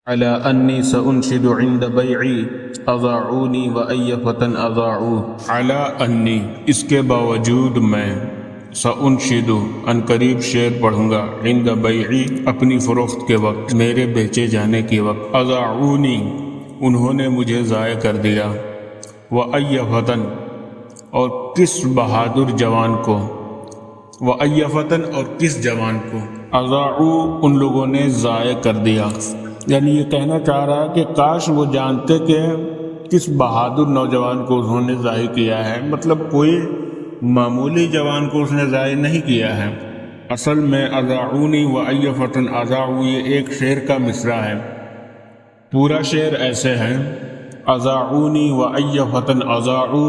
على أني سأنشد عند بيعي أضاعوني وأي فتى أضاعوه على أني اس کے باوجود میں سأنشد ان قریب شعر پڑھوں گا عند بیعی اپنی فروخت کے وقت میرے بیچے جانے کے وقت اضاعونی انہوں نے مجھے ضائع کر دیا وأي فتى اور کس بہادر جوان کو وأي فتى اور کس جوان کو اضاعوا ان لوگوں نے ضائع کر دیا، یعنی یہ کہنا چاہ رہا ہے کہ کاش وہ جانتے کہ کس بہادر نوجوان کو انہوں نے ضائع کیا ہے، مطلب کوئی معمولی جوان کو اس نے ضائع نہیں کیا ہے۔ اصل میں اضاعونی وأي فتى اضاعوا یہ ایک شعر کا مصرع ہے، پورا شعر ایسے ہے اضاعونی وأي فتى اضاعوا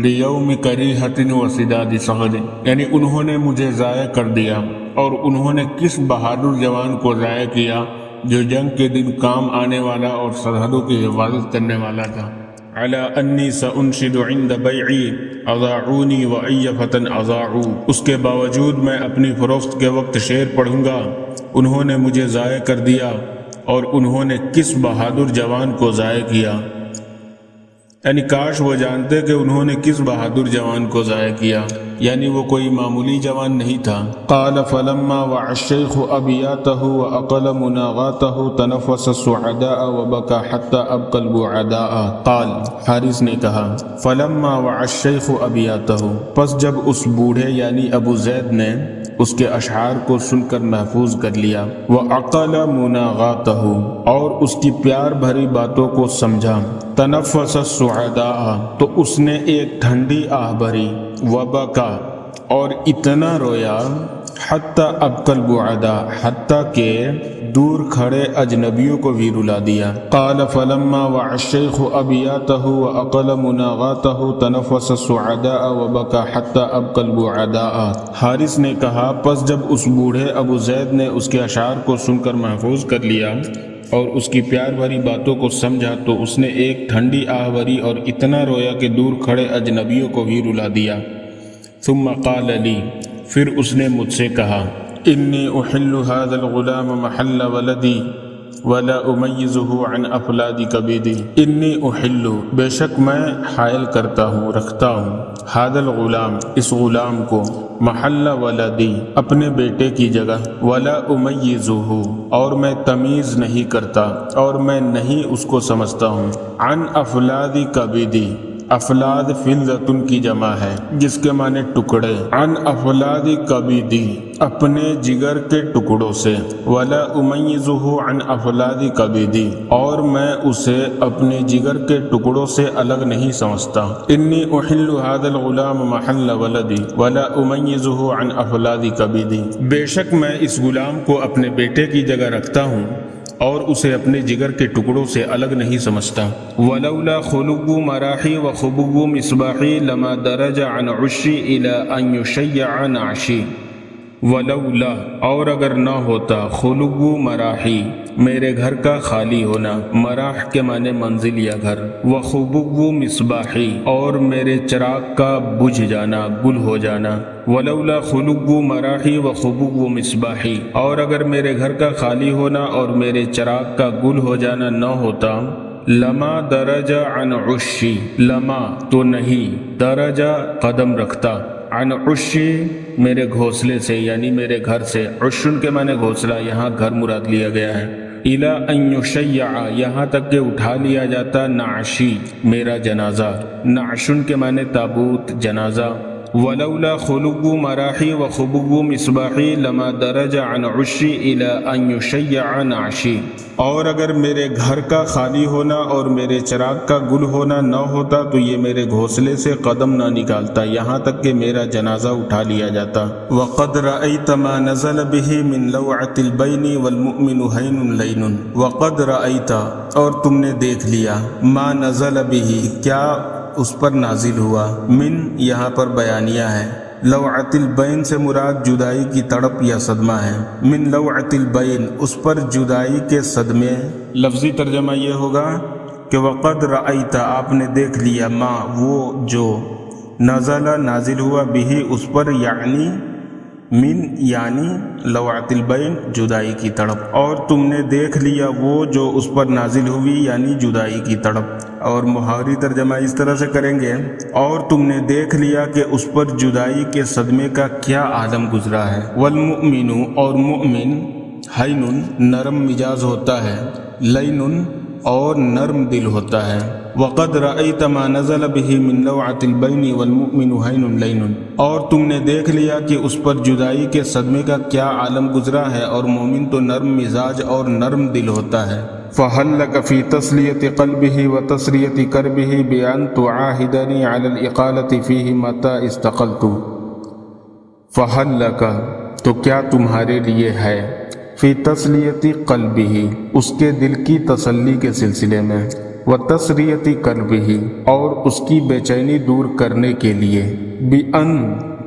لیوم کریہۃ وسداد صغر، یعنی انہوں نے مجھے ضائع کر دیا اور انہوں نے کس بہادر جوان کو ضائع کیا جو جنگ کے دن کام آنے والا اور سرحدوں کی حفاظت کرنے والا تھا۔ علی انی سأنشد عند بیعی اضاعونی وأي فتى اضاعوا، اس کے باوجود میں اپنی فروخت کے وقت شعر پڑھوں گا انہوں نے مجھے ضائع کر دیا اور انہوں نے کس بہادر جوان کو ضائع کیا، یعنی کاش وہ جانتے کہ انہوں نے کس بہادر جوان کو ضائع کیا، یعنی وہ کوئی معمولی جوان نہیں تھا۔ قال فلما وعى الشيخ ابياته واقل مناغاته تنفس السعداء وبكى حتى ابقى البعداء۔ قال حارث نے کہا فلما وعى الشيخ ابياته، پس جب اس بوڑھے یعنی ابو زید نے اس کے اشعار کو سن کر محفوظ کر لیا، وعقل مناغاته اور اس کی پیار بھری باتوں کو سمجھا، تنفس السعداء تو اس نے ایک ٹھنڈی آہ بھری، وبکا اور اتنا رویا، حتی ابقى البعداء حتیٰ کہ دور کھڑے اجنبیوں کو بھی رلا دیا۔ قال فلما وعى الشيخ ابياته واقل مناغاته تنفس السعداء وبكى حتى ابقى البعداء۔ حارث نے کہا پس جب اس بوڑھے ابو زید نے اس کے اشعار کو سن کر محفوظ کر لیا اور اس کی پیار بھری باتوں کو سمجھا تو اس نے ایک ٹھنڈی آہ بھری اور اتنا رویا کہ دور کھڑے اجنبیوں کو بھی رلا دیا۔ ثم قال لی، پھر اس نے مجھ سے کہا انی احل هذا الغلام محل ولدی ولا امیزه عن افلاد کبدی۔ انی احل بے شک میں حائل کرتا ہوں، رکھتا ہوں، هذا الغلام اس غلام کو، محل ولدی اپنے بیٹے کی جگہ، ولا امیزه اور میں تمیز نہیں کرتا اور میں نہیں اس کو سمجھتا ہوں، عن افلاد کبدی افلاد فلذتن کی جمع ہے جس کے معنی ٹکڑے، عن افلاد کبدی اپنے جگر کے ٹکڑوں سے، ولا امیزه عن افلاد کبدی اور میں اسے اپنے جگر کے ٹکڑوں سے الگ نہیں سمجھتا۔ انی احل هذا الغلام محل ولدی ولا امیزه عن افلاد کبدی، بے شک میں اس غلام کو اپنے بیٹے کی جگہ رکھتا ہوں اور اسے اپنے جگر کے ٹکڑوں سے الگ نہیں سمجھتا۔ ولولا خلق مراحی وخبب مصباحی لما درج عن عشی الى ان یشیع نعشی۔ ولولا اور اگر نہ ہوتا، خلق مراحی میرے گھر کا خالی ہونا، مراح کے معنی منزل یا گھر، وخبب مصباحی اور میرے چراغ کا بجھ جانا، گل ہو جانا۔ ولولا خلق مراحی وخبب مصباحی اور اگر میرے گھر کا خالی ہونا اور میرے چراغ کا گل ہو جانا نہ ہوتا، لما درج عن عشی لما تو نہیں، درج قدم رکھتا، عن عشی میرے گھونسلے سے یعنی میرے گھر سے، عشن کے معنی گھونسلہ، یہاں گھر مراد لیا گیا ہے، الی ان یشیع یہاں تک کہ اٹھا لیا جاتا، نعشی میرا جنازہ، نعشن کے معنی تابوت، جنازہ۔ ولولا خلق مراحی وخبب مصباحی لما درج عن عشی الی ان یشیع نعشی اور اگر میرے گھر کا خالی ہونا اور میرے چراغ کا گل ہونا نہ ہوتا تو یہ میرے گھونسلے سے قدم نہ نکالتا یہاں تک کہ میرا جنازہ اٹھا لیا جاتا۔ وقد رأیت ما نزل به من لوعة البین والمؤمن هین لین۔ وقد رأیت اور تم نے دیکھ لیا، ما نزل به کیا اس پر نازل ہوا، من یہاں پر بیانیہ ہے، لوعۃ البین سے مراد جدائی کی تڑپ یا صدمہ ہے، من لوعۃ البین اس پر جدائی کے صدمے۔ لفظی ترجمہ یہ ہوگا کہ وقد رأیت آپ نے دیکھ لیا، ما وہ جو، نزل نازل ہوا، بھی اس پر یعنی من یعنی لوعۃ البین جدائی کی تڑپ، اور تم نے دیکھ لیا وہ جو اس پر نازل ہوئی یعنی جدائی کی تڑپ، اور محاوری ترجمہ اس طرح سے کریں گے، اور تم نے دیکھ لیا کہ اس پر جدائی کے صدمے کا کیا عالم گزرا ہے۔ والمؤمن، اور مؤمن حین نرم مزاج ہوتا ہے، لین اور نرم دل ہوتا ہے۔ وقد رأیت ما نزل به من لوعۃ البین والمؤمن حین لین، اور تم نے دیکھ لیا کہ اس پر جدائی کے صدمے کا کیا عالم گزرا ہے، اور مومن تو نرم مزاج اور نرم دل ہوتا ہے۔ فہل لک فی تسلیۃ قلبہ وتسریۃ کربہ بان تعاہدنی علی الاقالۃ فیہ متی استقلت۔ فہل لک، تو کیا تمہارے لیے ہے، فی تسلیۃ قلبہ، اس کے دل کی تسلی کے سلسلے میں، وتسریۃ کربہ، اور اس کی بے چینی دور کرنے کے لیے، بان،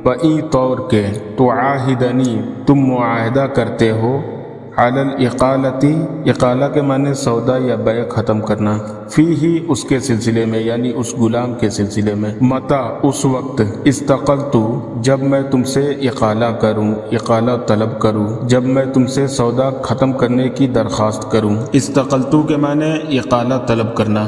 بئی طور کے، تعاہدنی، تم معاہدہ کرتے ہو، علی الاقالۃ، اقالہ کے معنی سودا یا بیع ختم کرنا، فیہ، اس کے سلسلے میں یعنی اس غلام کے سلسلے میں، متی، اس وقت، استقلت، جب میں تم سے اقالہ کروں، اقالہ طلب کروں، جب میں تم سے سودا ختم کرنے کی درخواست کروں۔ استقلت کے معنی اقالہ طلب کرنا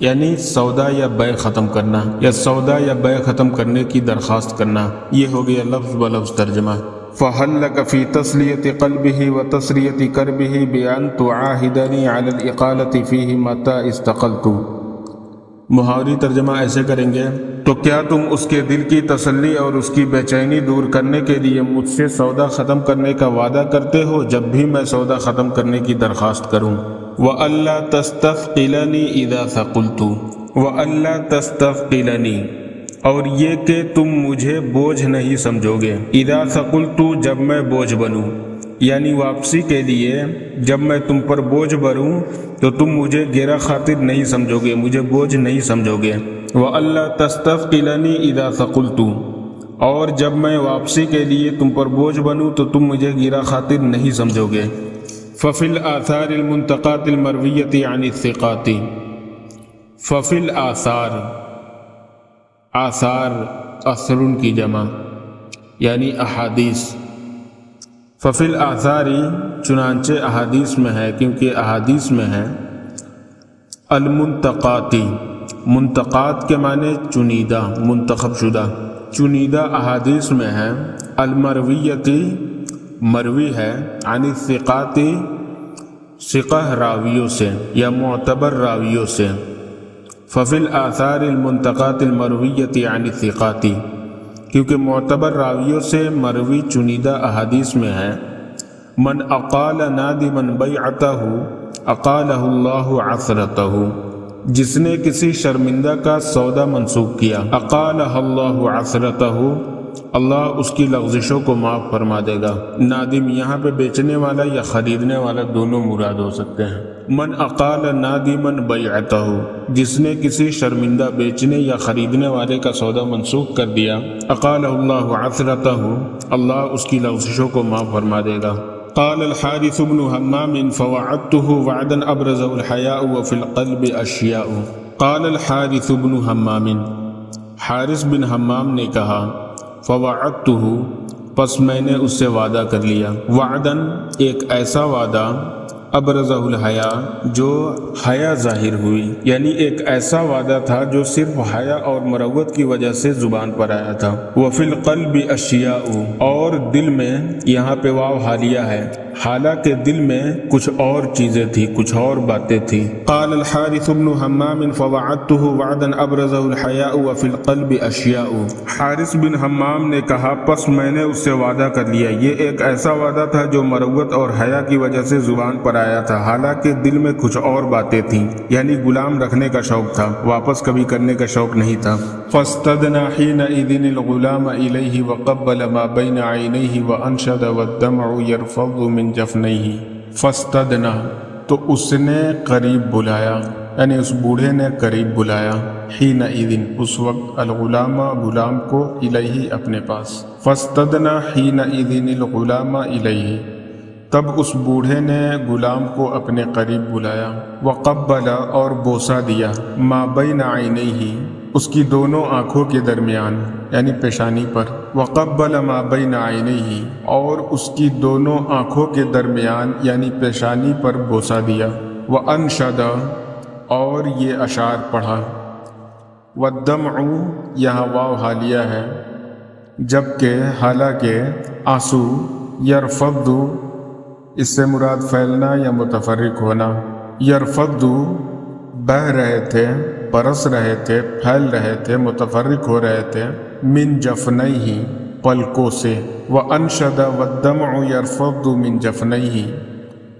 یعنی سودا یا بیع ختم کرنا، یا سودا یا بیع ختم کرنے کی درخواست کرنا۔ یہ ہو گیا لفظ بلفظ ترجمہ۔ فہل لک فی تسلیۃ قلبہ وتسریۃ کربہ بان تعاہدنی علی الاقالۃ فیہ متی استقلت۔ محاوری ترجمہ ایسے کریں گے، تو کیا تم اس کے دل کی تسلی اور اس کی بے چینی دور کرنے کے لیے مجھ سے سودا ختم کرنے کا وعدہ کرتے ہو جب بھی میں سودا ختم کرنے کی درخواست کروں۔ وَأَلَّا تَسْتَثْقِلَنِي إِذَا ثَقُلْتُ، وَأَلَّا تَسْتَثْقِلَنِي، اور یہ کہ تم مجھے بوجھ نہیں سمجھو گے، اذا ثقلت، جب میں بوجھ بنوں، یعنی واپسی کے لیے جب میں تم پر بوجھ بھروں تو تم مجھے گرا خاطر نہیں سمجھو گے، مجھے بوجھ نہیں سمجھو گے۔ وَأَلَّا تَسْتَثْقِلَنِي إِذَا ثَقُلْتُ، اور جب میں واپسی کے لیے تم پر بوجھ بنوں تو تم مجھے گرا خاطر نہیں سمجھو گے۔ فَفِي الْآثَارِ الْمُنْتَقَاةِ الْمَرْوِيَّةِ عَنِ الثِّقَاتِ، فَفِي الْآثَارِ، آثار، اثرن کی جمع یعنی احادیث۔ ففی الآثار، چنانچہ احادیث میں ہے، کیونکہ احادیث میں ہے۔ المنتقاتی، منتقات کے معنی چنیدہ، منتخب شدہ، چنیدہ احادیث میں ہے۔ المرویتی، مروی ہے، عن الثقات، ثقہ راویوں سے یا معتبر راویوں سے۔ ففی الآثار المنتقات المرویۃ عن الثقات، کیونکہ معتبر راویوں سے مروی چنیدہ احادیث میں ہے۔ من اقال نادما بیعتہ اقالہ اللہ عثرتہ، جس نے کسی شرمندہ کا سودا منسوخ کیا، اقالہ اللہ عثرتہ، اللہ اس کی لغزشوں کو معاف فرما دے گا۔ نادم یہاں پہ بیچنے والا یا خریدنے والا دونوں مراد ہو سکتے ہیں۔ من اقال نادما بیعتہ، جس نے کسی شرمندہ بیچنے یا خریدنے والے کا سودا منسوخ کر دیا، اقالہ اللہ عثرتہ، اللہ اس کی لغزشوں کو معاف فرما دے گا۔ قال الحارث بن حمام فوعدته وعدا ابرزه الحیاء وفي القلب اشیاء۔ قال الحارث بن حمام، حارث بن حمام نے کہا، فوعدته، پس میں نے اس سے وعدہ کر لیا، وعدا، ایک ایسا وعدہ، ابرزہ الحیاء، جو حیا ظاہر ہوئی، یعنی ایک ایسا وعدہ تھا جو صرف حیا اور مروت کی وجہ سے زبان پر آیا تھا۔ وفی القلب اشیاء، اور دل میں، یہاں پہ واو حالیہ ہے، حالانکہ دل میں کچھ اور چیزیں تھی، کچھ اور باتیں تھی۔ قال الحارث بن حمام فوعدته وعدا ابرزه الحیاء وفی القلب اشیاء، حارث بن حمام نے کہا پس میں نے اس سے وعدہ کر لیا، یہ ایک ایسا وعدہ تھا جو مروت اور حیا کی وجہ سے زبان پر آیا تھا، حالانکہ دل میں کچھ اور باتیں تھیں، یعنی غلام رکھنے کا شوق تھا، واپس کبھی کرنے کا شوق نہیں تھا۔ فاستدنا حينئذ الغلام إليه وقبل ما بين عينيه وأنشد والدمع يرفض من جفنيه۔ فاستدنا، تو اس نے قریب بلایا، یعنی اس بوڑھے نے قریب بلایا، حينئذ، اس وقت، الغلام، غلام کو، الیہ، اپنے پاس۔ فاستدنا حينئذ الغلام الیہ، تب اس بوڑھے نے غلام کو اپنے قریب بلایا، وقبل، اور بوسہ دیا، ما بین عینیہ، اس کی دونوں آنکھوں کے درمیان یعنی پیشانی پر، وقبل ما بین عینیہ اور اس کی دونوں آنکھوں کے درمیان یعنی پیشانی پر بوسہ دیا، وانشد اور یہ اشعار پڑھا، والدمع یہاں واو حالیہ ہے، جبکہ حالانکہ آنسو، یرفض اس سے مراد پھیلنا یا متفرق ہونا، یرفض بہہ رہے تھے، برس رہے تھے، پھیل رہے تھے، متفرق ہو رہے تھے، من جفنیہ پلکوں سے، وانشد والدمع یرفض من جفنیہ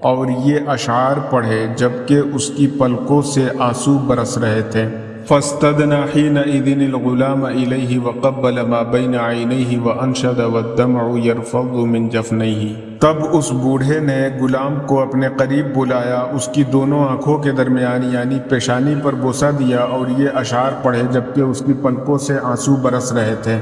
اور یہ اشعار پڑھے جبکہ اس کی پلکوں سے آنسو برس رہے تھے، فاستدنا حینئذ الغلام الیہ وقبل ما بین عینیہ وانشد والدمع یرفض من جفنیہ، تب اس بوڑھے نے غلام کو اپنے قریب بلایا، اس کی دونوں آنکھوں کے درمیان یعنی پیشانی پر بوسہ دیا اور یہ اشعار پڑھے جبکہ اس کی پلکوں سے آنسو برس رہے تھے۔